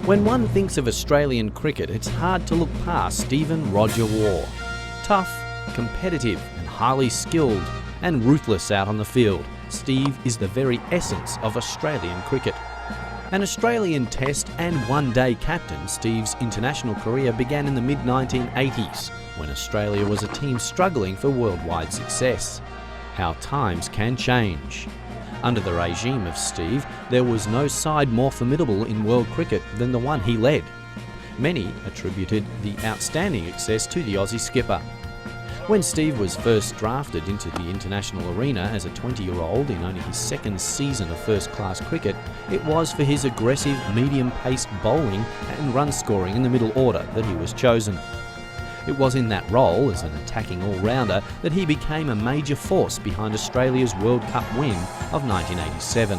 When one thinks of Australian cricket, it's hard to look past Stephen Roger Waugh. Tough, competitive and highly skilled and ruthless out on the field, Steve is the very essence of Australian cricket. An Australian Test and one-day captain, Steve's international career began in the mid-1980s, when Australia was a team struggling for worldwide success. How times can change. Under the regime of Steve, there was no side more formidable in world cricket than the one he led. Many attributed the outstanding success to the Aussie skipper. When Steve was first drafted into the international arena as a 20-year-old in only his second season of first-class cricket, it was for his aggressive, medium-paced bowling and run scoring in the middle order that he was chosen. It was in that role as an attacking all-rounder that he became a major force behind Australia's World Cup win of 1987.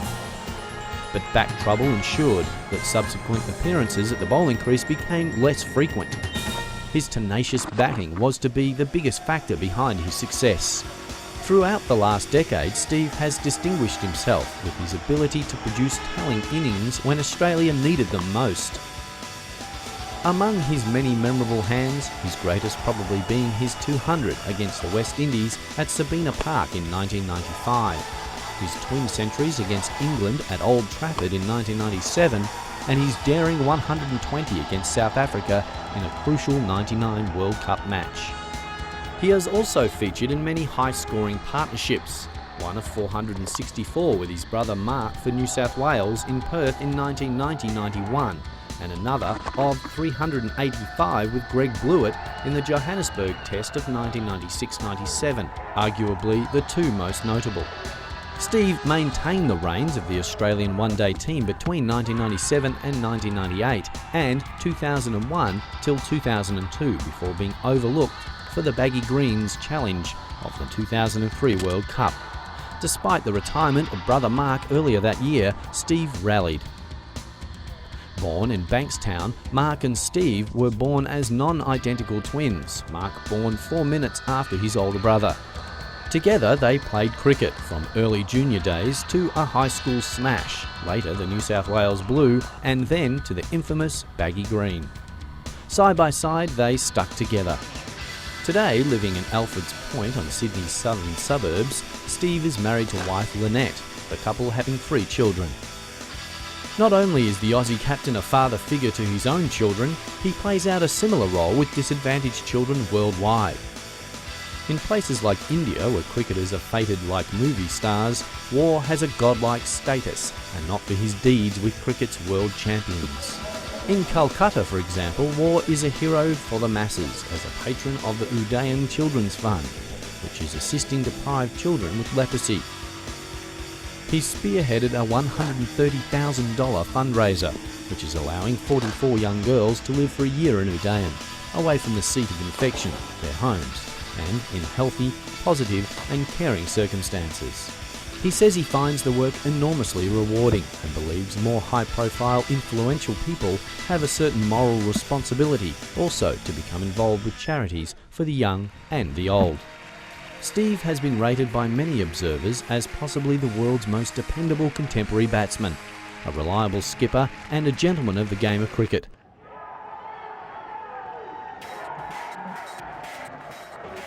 But back trouble ensured that subsequent appearances at the bowling crease became less frequent. His tenacious batting was to be the biggest factor behind his success. Throughout the last decade, Steve has distinguished himself with his ability to produce telling innings when Australia needed them most. Among his many memorable hands, his greatest probably being his 200 against the West Indies at Sabina Park in 1995, his twin centuries against England at Old Trafford in 1997, and his daring 120 against South Africa in a crucial '99 World Cup match. He has also featured in many high-scoring partnerships, one of 464 with his brother Mark for New South Wales in Perth in 1990-91, and another of 385 with Greg Blewett in the Johannesburg Test of 1996-97, arguably the two most notable. Steve maintained the reins of the Australian one-day team between 1997 and 1998 and 2001 till 2002 before being overlooked for the Baggy Greens challenge of the 2003 World Cup. Despite the retirement of brother Mark earlier that year, Steve rallied. Born in Bankstown, Mark and Steve were born as non-identical twins, Mark born 4 minutes after his older brother. Together they played cricket from early junior days to a high school smash, later the New South Wales Blue, and then to the infamous Baggy Green. Side by side they stuck together. Today, living in Alfred's Point on Sydney's southern suburbs, Steve is married to wife Lynette, the couple having 3 children. Not only is the Aussie captain a father figure to his own children, he plays out a similar role with disadvantaged children worldwide. In places like India, where cricketers are fated like movie stars, Waugh has a godlike status, and not for his deeds with cricket's world champions. In Calcutta, for example, Waugh is a hero for the masses as a patron of the Udayan Children's Fund, which is assisting deprived children with leprosy. He spearheaded a $130,000 fundraiser, which is allowing 44 young girls to live for a year in Udayan, away from the seat of infection, their homes, and in healthy, positive and caring circumstances. He says he finds the work enormously rewarding and believes more high-profile, influential people have a certain moral responsibility also to become involved with charities for the young and the old. Steve has been rated by many observers as possibly the world's most dependable contemporary batsman, a reliable skipper and a gentleman of the game of cricket.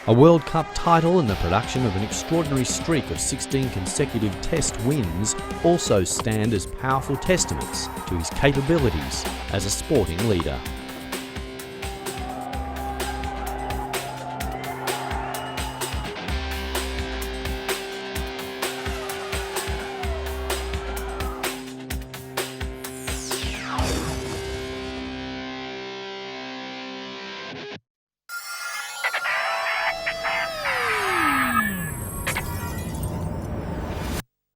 A World Cup title and the production of an extraordinary streak of 16 consecutive Test wins also stand as powerful testaments to his capabilities as a sporting leader.